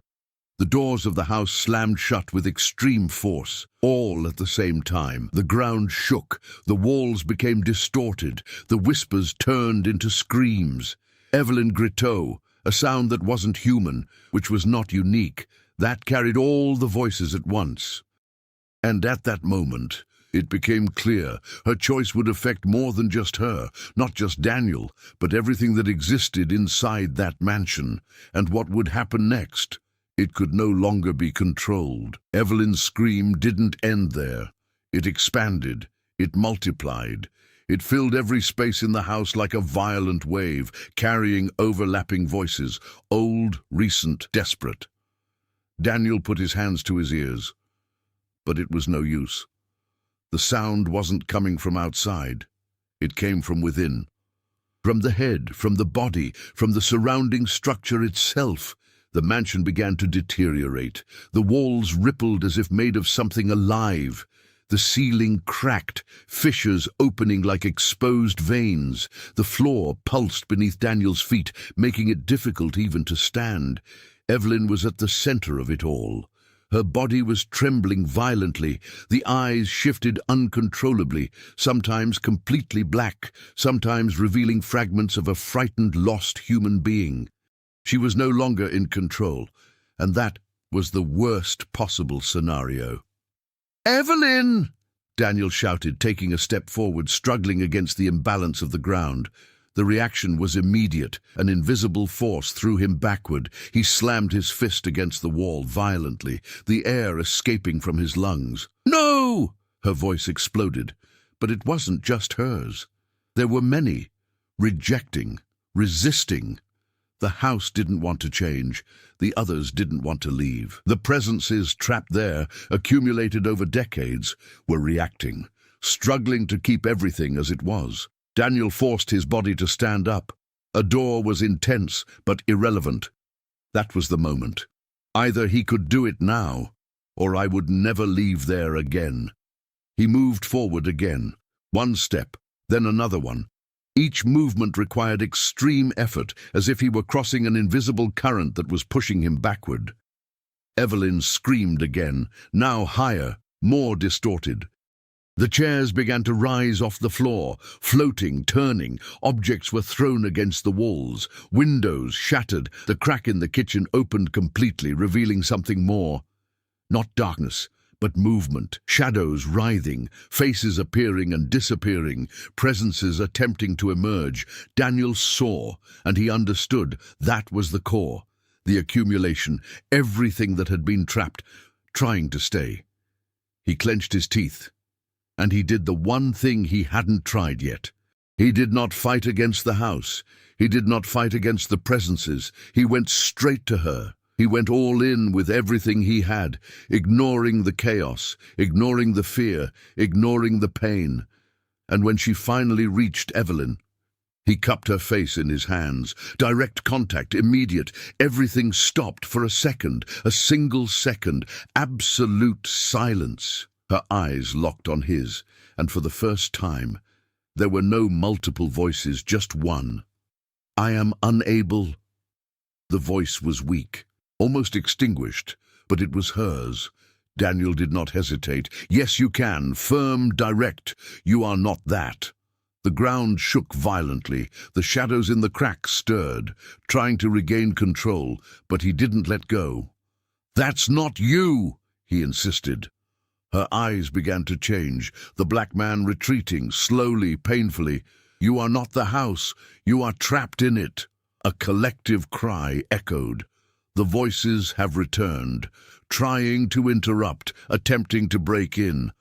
The doors of the house slammed shut with extreme force, all at the same time. The ground shook, the walls became distorted, the whispers turned into screams. Evelyn Grittot, a sound that wasn't human, which was not unique, that carried all the voices at once. And at that moment, it became clear her choice would affect more than just her, not just Daniel, but everything that existed inside that mansion. And what would happen next? It could no longer be controlled. Evelyn's scream didn't end there. It expanded. It multiplied. It filled every space in the house like a violent wave, carrying overlapping voices, old, recent, desperate. Daniel put his hands to his ears, but it was no use. The sound wasn't coming from outside. It came from within. From the head, from the body, from the surrounding structure itself. The mansion began to deteriorate. The walls rippled as if made of something alive. The ceiling cracked, fissures opening like exposed veins. The floor pulsed beneath Daniel's feet, making it difficult even to stand. Evelyn was at the center of it all. Her body was trembling violently. The eyes shifted uncontrollably, sometimes completely black, sometimes revealing fragments of a frightened, lost human being. She was no longer in control, and that was the worst possible scenario. "Evelyn!" Daniel shouted, taking a step forward, struggling against the imbalance of the ground. The reaction was immediate. An invisible force threw him backward. He slammed his fist against the wall violently, the air escaping from his lungs. "No!" Her voice exploded. But it wasn't just hers. There were many, rejecting, resisting. The house didn't want to change. The others didn't want to leave. The presences trapped there, accumulated over decades, were reacting, struggling to keep everything as it was. Daniel forced his body to stand up. A door was intense, but irrelevant. That was the moment. Either he could do it now, or I would never leave there again. He moved forward again. One step, then another one. Each movement required extreme effort, as if he were crossing an invisible current that was pushing him backward. Evelyn screamed again, now higher, more distorted. The chairs began to rise off the floor, floating, turning. Objects were thrown against the walls. Windows shattered. The crack in the kitchen opened completely, revealing something more. Not darkness, but movement, shadows writhing, faces appearing and disappearing, presences attempting to emerge. Daniel saw, and he understood that was the core, the accumulation, everything that had been trapped, trying to stay. He clenched his teeth. And he did the one thing he hadn't tried yet. He did not fight against the house. He did not fight against the presences. He went straight to her. He went all in with everything he had, ignoring the chaos, ignoring the fear, ignoring the pain. And when she finally reached Evelyn, he cupped her face in his hands. Direct contact, immediate. Everything stopped for a second, a single second. Absolute silence. Her eyes locked on his, and for the first time, there were no multiple voices, just one. "I am unable." The voice was weak, almost extinguished, but it was hers. Daniel did not hesitate. "Yes, you can. Firm, direct. You are not that." The ground shook violently. The shadows in the cracks stirred, trying to regain control, but he didn't let go. "That's not you," he insisted. Her eyes began to change, the black man retreating, slowly, painfully. "You are not the house. You are trapped in it." A collective cry echoed. The voices have returned, trying to interrupt, attempting to break in.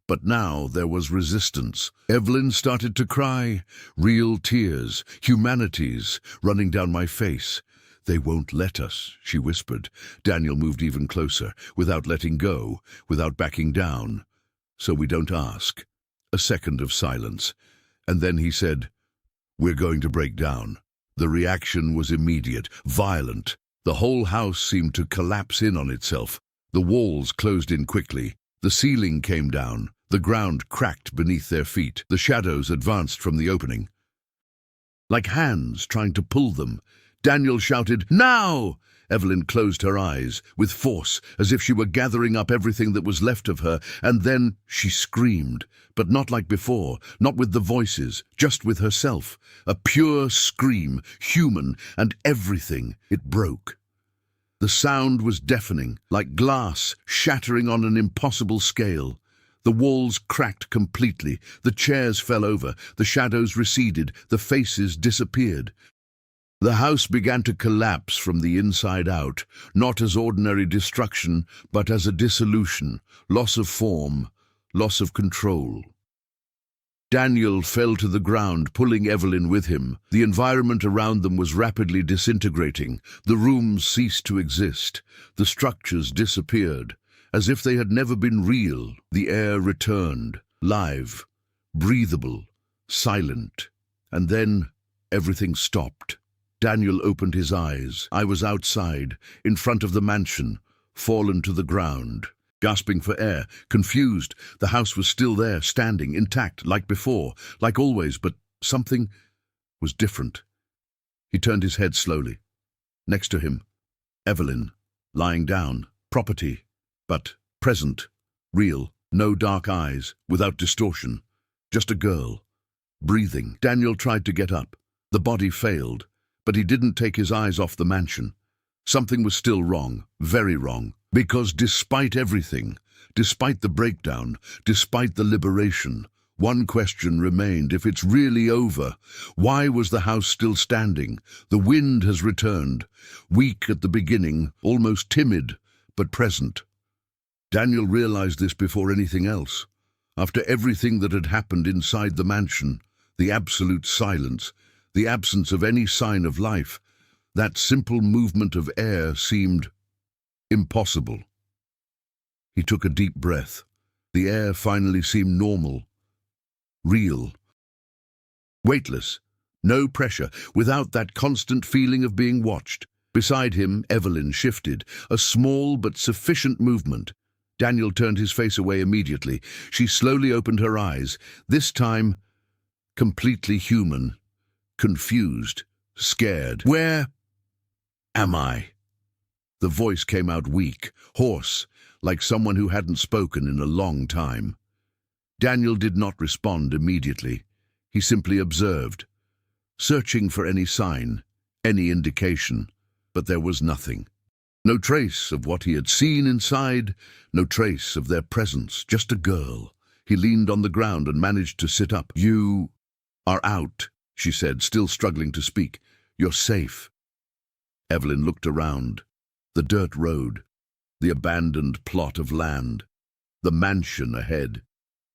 But now there was resistance. Evelyn started to cry, real tears, humanities, running down my face. "They won't let us," she whispered. Daniel moved even closer, without letting go, without backing down. "So we don't ask." A second of silence, and then he said, "We're going to break down." The reaction was immediate, violent. The whole house seemed to collapse in on itself. The walls closed in quickly. The ceiling came down. The ground cracked beneath their feet. The shadows advanced from the opening. Like hands trying to pull them, Daniel shouted, "Now!" Evelyn closed her eyes with force, as if she were gathering up everything that was left of her, and then she screamed, but not like before, not with the voices, just with herself. A pure scream, human, and everything. It broke. The sound was deafening, like glass shattering on an impossible scale. The walls cracked completely, the chairs fell over, the shadows receded, the faces disappeared. The house began to collapse from the inside out, not as ordinary destruction, but as a dissolution, loss of form, loss of control. Daniel fell to the ground, pulling Evelyn with him. The environment around them was rapidly disintegrating. The rooms ceased to exist. The structures disappeared, as if they had never been real. The air returned, live, breathable, silent. And then everything stopped. Daniel opened his eyes. I was outside, in front of the mansion, fallen to the ground. Gasping for air, confused, the house was still there, standing, intact, like before, like always, but something was different. He turned his head slowly. Next to him, Evelyn, lying down, property, but present, real, no dark eyes, without distortion, just a girl, breathing. Daniel tried to get up. The body failed, but he didn't take his eyes off the mansion. Something was still wrong, very wrong, because despite everything, despite the breakdown, despite the liberation, one question remained: if it's really over, why was the house still standing? The wind has returned, weak at the beginning, almost timid, but present. Daniel realized this before anything else. After everything that had happened inside the mansion, the absolute silence, the absence of any sign of life, that simple movement of air seemed impossible. He took a deep breath. The air finally seemed normal, real, weightless, no pressure, without that constant feeling of being watched. Beside him, Evelyn shifted, a small but sufficient movement. Daniel turned his face away immediately. She slowly opened her eyes, this time completely human, confused, scared. "Where am I?" The voice came out weak, hoarse, like someone who hadn't spoken in a long time. Daniel did not respond immediately. He simply observed, searching for any sign, any indication, but there was nothing. No trace of what he had seen inside, no trace of their presence, just a girl. He leaned on the ground and managed to sit up. "You are out," she said, still struggling to speak. "You're safe." Evelyn looked around. The dirt road, the abandoned plot of land, the mansion ahead.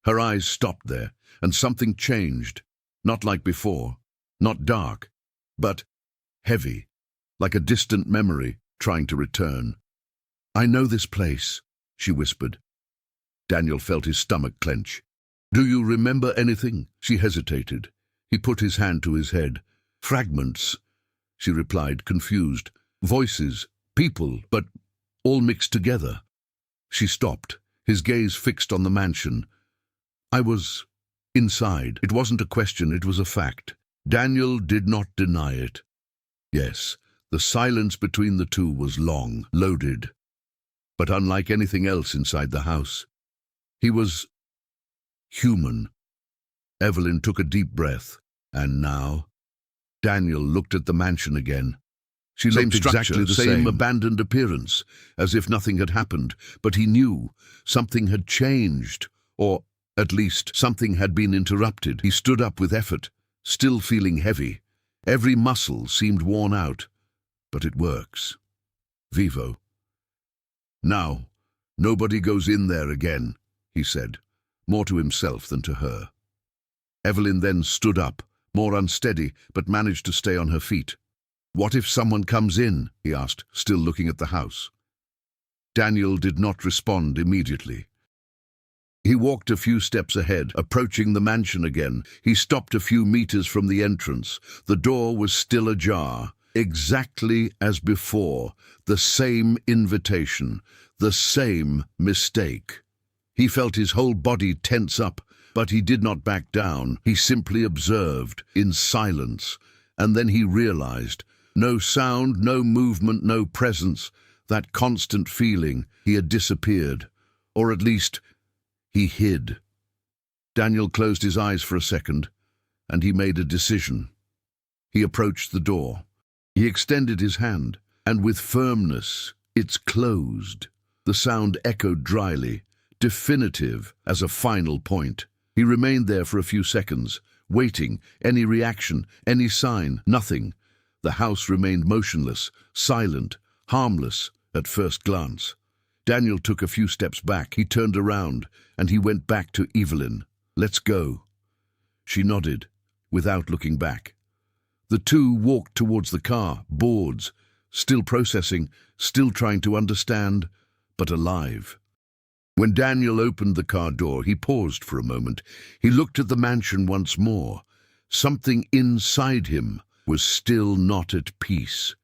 Her eyes stopped there, and something changed. Not like before, not dark, but heavy, like a distant memory trying to return. "I know this place," she whispered. Daniel felt his stomach clench. "Do you remember anything?" She hesitated. He put his hand to his head. "Fragments," she replied, confused. "Voices, people, but all mixed together." She stopped, his gaze fixed on the mansion. "I was inside." It wasn't a question, it was a fact. Daniel did not deny it. Yes, the silence between the two was long, loaded, but unlike anything else inside the house. He was human. Evelyn took a deep breath, and now Daniel looked at the mansion again. She looked exactly the same abandoned appearance, as if nothing had happened, but he knew something had changed, or at least something had been interrupted. He stood up with effort, still feeling heavy. Every muscle seemed worn out, but it works. Vivo. "Now, nobody goes in there again," he said, more to himself than to her. Evelyn then stood up, more unsteady, but managed to stay on her feet. "What if someone comes in?" he asked, still looking at the house. Daniel did not respond immediately. He walked a few steps ahead, approaching the mansion again. He stopped a few meters from the entrance. The door was still ajar, exactly as before. The same invitation, the same mistake. He felt his whole body tense up, but he did not back down. He simply observed, in silence, and then he realized No sound, no movement, no presence. That constant feeling. He had disappeared. Or at least, he hid. Daniel closed his eyes for a second, and he made a decision. He approached the door. He extended his hand, and with firmness, it's closed. The sound echoed dryly, definitive as a final point. He remained there for a few seconds, waiting, any reaction, any sign, nothing. The house remained motionless, silent, harmless at first glance. Daniel took a few steps back. He turned around, and he went back to Evelyn. "Let's go." She nodded, without looking back. The two walked towards the car, boards, still processing, still trying to understand, but alive. When Daniel opened the car door, he paused for a moment. He looked at the mansion once more. Something inside him was still not at peace.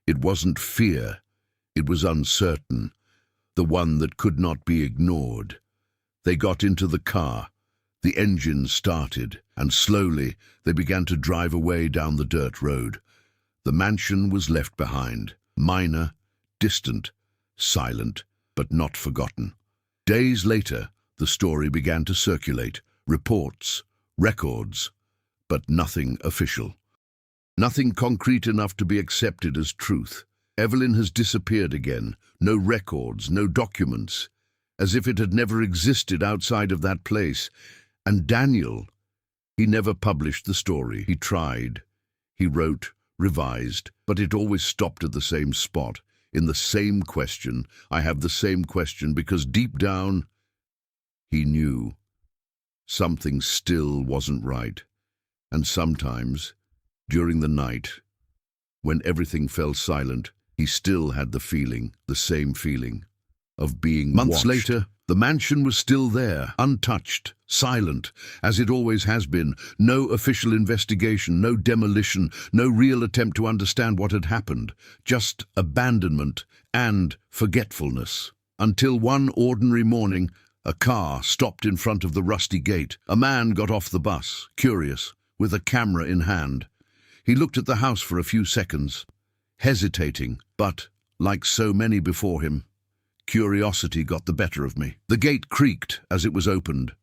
It wasn't fear. It was uncertain, the one that could not be ignored. They got into the car. The engine started, and slowly they began to drive away down the dirt road. The mansion was left behind, minor, distant, silent, but not forgotten. Days later, the story began to circulate, reports, records, but nothing official. Nothing concrete enough to be accepted as truth. Evelyn has disappeared again. No records, no documents, as if it had never existed outside of that place. And Daniel, he never published the story. He tried. He wrote, revised, but it always stopped at the same spot, in the same question. I have the same question because deep down, he knew something still wasn't right. And sometimes, during the night, when everything fell silent, he still had the feeling, the same feeling, of being watched. Months later, the mansion was still there, untouched, silent, as it always has been. No official investigation, no demolition, no real attempt to understand what had happened. Just abandonment and forgetfulness. Until one ordinary morning, a car stopped in front of the rusty gate. A man got off the bus, curious, with a camera in hand. He looked at the house for a few seconds, hesitating, but, like so many before him, curiosity got the better of me. The gate creaked as it was opened.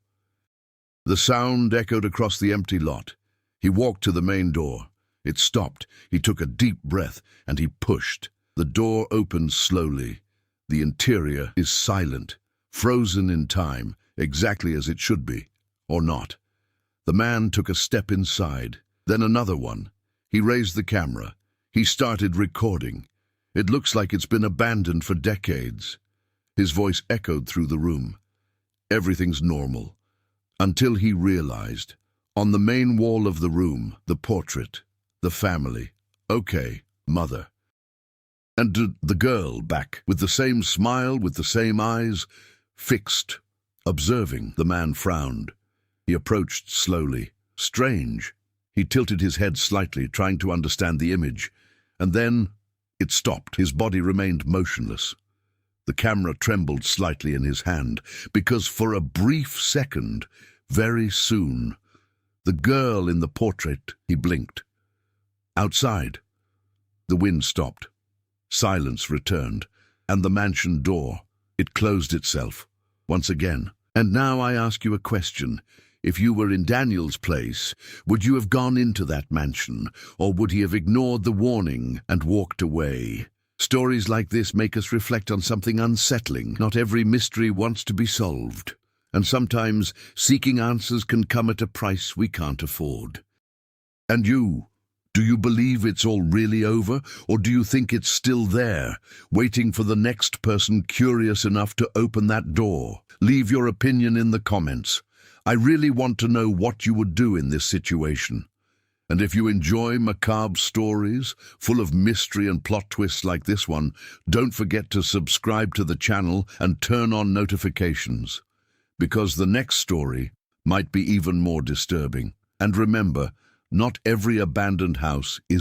The sound echoed across the empty lot. He walked to the main door. It stopped. He took a deep breath, and he pushed. The door opened slowly. The interior is silent, frozen in time, exactly as it should be, or not. The man took a step inside, then another one. He raised the camera. He started recording. It looks like it's been abandoned for decades. His voice echoed through the room. Everything's normal. Until he realized, on the main wall of the room, the portrait, the family. Okay, mother. And the girl back, with the same smile, with the same eyes, fixed, observing. The man frowned. He approached slowly. Strange. He tilted his head slightly, trying to understand the image. And then it stopped. His body remained motionless. The camera trembled slightly in his hand, because for a brief second, very soon, the girl in the portrait, he blinked. Outside, the wind stopped. Silence returned, and the mansion door, it closed itself, once again. And now I ask you a question. If you were in Daniel's place, would you have gone into that mansion, or would he have ignored the warning and walked away? Stories like this make us reflect on something unsettling. Not every mystery wants to be solved, and sometimes seeking answers can come at a price we can't afford. And you? Do you believe it's all really over, or do you think it's still there, waiting for the next person curious enough to open that door? Leave your opinion in the comments. I really want to know what you would do in this situation. And if you enjoy macabre stories, full of mystery and plot twists like this one, don't forget to subscribe to the channel and turn on notifications, because the next story might be even more disturbing. And remember, not every abandoned house is